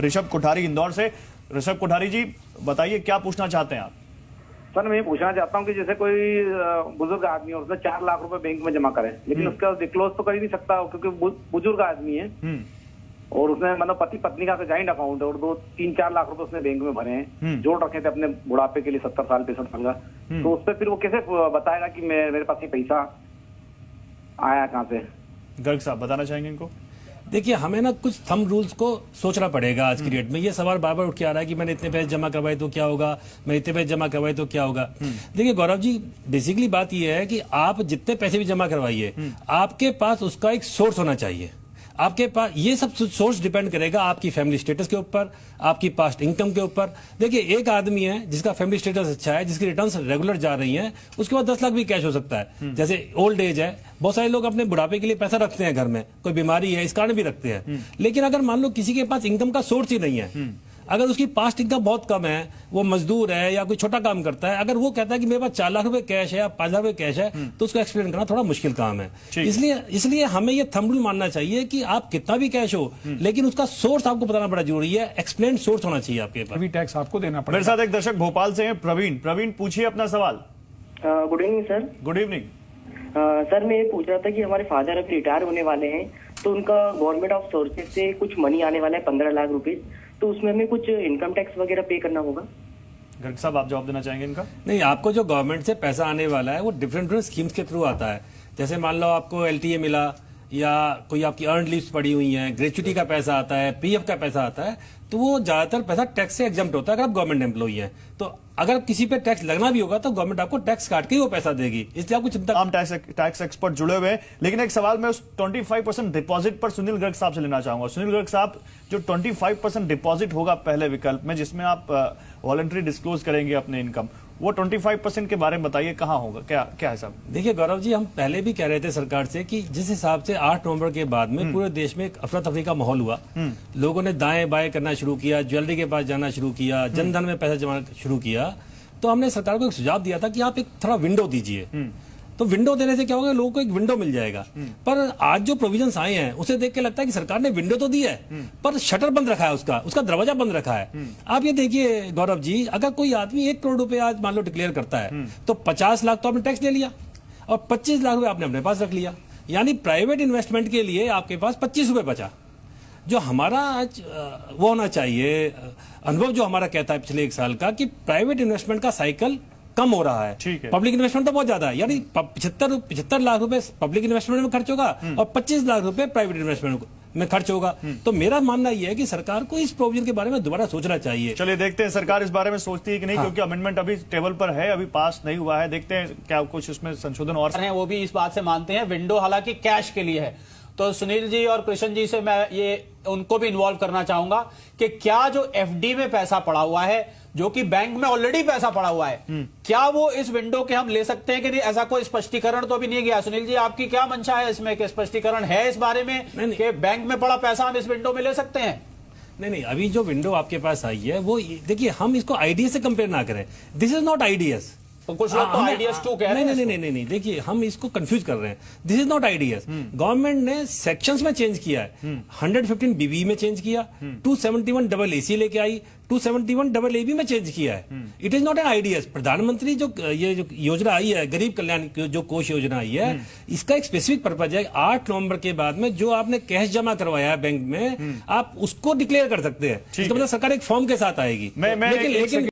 ऋषभ कोठारी इंदौर से। ऋषभ कोठारी जी, बताइए क्या पूछना चाहते हैं आप? सर, मैं पूछना चाहता हूँ कि जैसे कोई बुजुर्ग आदमी है, उसने 4 लाख रुपए बैंक में जमा करे, लेकिन उसका डिक्लोज तो कर ही नहीं सकता क्योंकि बुजुर्ग आदमी है और उसने मतलब पति पत्नी का जॉइंट अकाउंट है और 2-3-4 लाख रुपए उसने बैंक में भरे हैं, जोड़ रखे थे अपने बुढ़ापे के लिए 70 साल 65 साल का। तो उस पर फिर वो कैसे बताएगा कि मेरे पास ये पैसा आया कहाँ से? गर्ग साहब बताना चाहेंगे इनको? देखिए, हमें ना कुछ थंब रूल्स को सोचना पड़ेगा आज की डेट में। ये सवाल बार बार उठ के आ रहा है कि मैंने इतने पैसे जमा करवाए तो क्या होगा, मैं इतने पैसे जमा करवाए तो क्या होगा। देखिए गौरव जी, बेसिकली बात ये है कि आप जितने पैसे भी जमा करवाइए, आपके पास उसका एक सोर्स होना चाहिए। आपके पास ये सब सोर्स डिपेंड करेगा आपकी फैमिली स्टेटस के ऊपर, आपकी पास्ट इनकम के ऊपर। देखिए, एक आदमी है जिसका फैमिली स्टेटस अच्छा है, जिसकी रिटर्न्स रेगुलर जा रही हैं, उसके बाद 10 लाख भी कैश हो सकता है। जैसे ओल्ड एज है, बहुत सारे लोग अपने बुढ़ापे के लिए पैसा रखते हैं घर में, कोई बीमारी है इस कारण भी रखते हैं। लेकिन अगर मान लो किसी के पास इनकम का सोर्स ही नहीं है, अगर उसकी पास्ट इनकम बहुत कम है, वो मजदूर है या कोई छोटा काम करता है, अगर वो कहता है कि मेरे पास 4 लाख रुपए कैश है या 5 लाख रुपए कैश है, तो उसको एक्सप्लेन करना थोड़ा मुश्किल काम है। इसलिए हमें ये थंब रूल मानना चाहिए कि आप कितना भी कैश हो, लेकिन उसका सोर्स आपको बताना बड़ा जरूरी है। एक्सप्लेन सोर्स होना चाहिए आपके पास। अभी टैक्स आपको देना पड़ेगा। मेरे साथ एक दर्शक भोपाल से हैं, प्रवीण पूछिए अपना सवाल। Good evening sir. Good evening. Sir, मैं ये पूछ रहा था कि हमारे फादर अभी रिटायर होने वाले हैं, तो उनका गवर्नमेंट ऑफ सोर्सेज से कुछ मनी आने वाला है 15 लाख रुपए, तो उसमें हमें कुछ इनकम टैक्स वगैरह पे करना होगा? गर्ग साहब, आप जवाब देना चाहेंगे इनका? नहीं, आपको जो गवर्नमेंट से पैसा आने वाला है वो डिफरेंट स्कीम्स के थ्रू आता है। जैसे मान लो आपको LTA मिला या कोई आपकी अर्न लीव्स पड़ी हुई हैं, ग्रेच्युटी का पैसा आता है, PF का पैसा आता है, तो वो ज्यादातर पैसा टैक्स से एग्जम्प्ट होता है अगर आप गवर्नमेंट एम्प्लॉई हैं। तो अगर किसी पे टैक्स लगना भी होगा तो गवर्नमेंट आपको टैक्स काट के ही वो पैसा देगी, इसलिए आपको चिंता। हम टैक्स एक्सपर्ट जुड़े हुए हैं, लेकिन एक सवाल मैं उस 25% डिपॉजिट पर सुनील गर्ग साहब से लेना चाहूंगा। सुनील गर्ग साहब, जो 25% डिपॉजिट होगा पहले विकल्प में, जिसमें आप वॉलंटरी डिस्क्लोज करेंगे अपने इनकम, वो 25% के बारे में बताइए, कहाँ होगा, क्या है साहब? देखिए गौरव जी, हम पहले भी कह रहे थे सरकार से कि जिस हिसाब से 8 नवंबर के बाद में पूरे देश में एक अफरा तफरी का माहौल हुआ, लोगों ने दाएं बाएं करना शुरू किया, ज्वेलरी के पास जाना शुरू किया, जनधन में पैसा जमा शुरू किया, तो हमने सरकार को एक सुझाव दिया था कि आप एक थोड़ा विंडो दीजिए। तो विंडो देने से क्या होगा, लोगों को एक विंडो मिल जाएगा। पर आज जो प्रोविजंस आए हैं उसे देख के लगता है कि सरकार ने विंडो तो दी है, पर शटर बंद रखा है, उसका दरवाजा बंद रखा है। आप ये देखिए गौरव जी, अगर कोई आदमी 1 करोड़ रुपए आज मान लो डिक्लेयर करता है, तो 50 लाख तो आपने टैक्स ले लिया और 25 लाख रुपए आपने अपने पास रख लिया, यानी प्राइवेट इन्वेस्टमेंट के लिए आपके पास 25 रुपए बचा। जो हमारा आज वो होना चाहिए, अनुभव जो हमारा कहता है पिछले 1 साल का, कि प्राइवेट इन्वेस्टमेंट का साइकिल कम हो रहा है, पब्लिक इन्वेस्टमेंट तो बहुत ज्यादा है, यानी 75 लाख रुपए पब्लिक इन्वेस्टमेंट में खर्च होगा और 25 लाख रुपए प्राइवेट इन्वेस्टमेंट में खर्च होगा। तो मेरा मानना यह है कि सरकार को इस प्रोविजन के बारे में दोबारा सोचना चाहिए। चलिए देखते हैं सरकार इस बारे में सोचती है कि नहीं, क्योंकि अमेंडमेंट अभी टेबल पर है, अभी पास नहीं हुआ है। देखते हैं क्या कुछ इसमें संशोधन और हैं, वो भी इस बात से मानते हैं। विंडो हालांकि कैश के लिए है। तो सुनील जी और कृष्ण जी से मैं ये उनको भी इन्वॉल्व करना चाहूंगा कि क्या जो FD में पैसा पड़ा हुआ है, जो कि बैंक में ऑलरेडी पैसा पड़ा हुआ है, क्या वो इस विंडो के हम ले सकते हैं कि नहीं? ऐसा कोई स्पष्टीकरण तो अभी नहीं गया। सुनील जी, आपकी क्या मंशा है इसमें, कि स्पष्टीकरण है इस बारे में कि बैंक में पड़ा पैसा हम इस विंडो में ले सकते हैं? नहीं, अभी जो विंडो आपके पास आई है वो देखिए, हम इसको IDS से कंपेयर ना करें। This is not IDS। तो कुछ लोग तो IDS 2 कह रहे हैं। नहीं, देखिए हम इसको कंफ्यूज कर रहे हैं। This is not IDS। Government ने सेक्शंस में चेंज किया है, 115 BB में चेंज किया, 271 डबल AC लेके आई, 271 डबल AB में चेंज किया है। It is not an IDS। प्रधानमंत्री जो योजना आई है, गरीब कल्याण जो कोष योजना आई है, इसका एक स्पेसिफिक पर्पज है। 8 नवंबर के बाद में जो आपने कैश जमा करवाया है बैंक में, आप उसको डिक्लेयर कर सकते हैं। इसका मतलब सरकार एक फॉर्म के साथ आएगी। लेकिन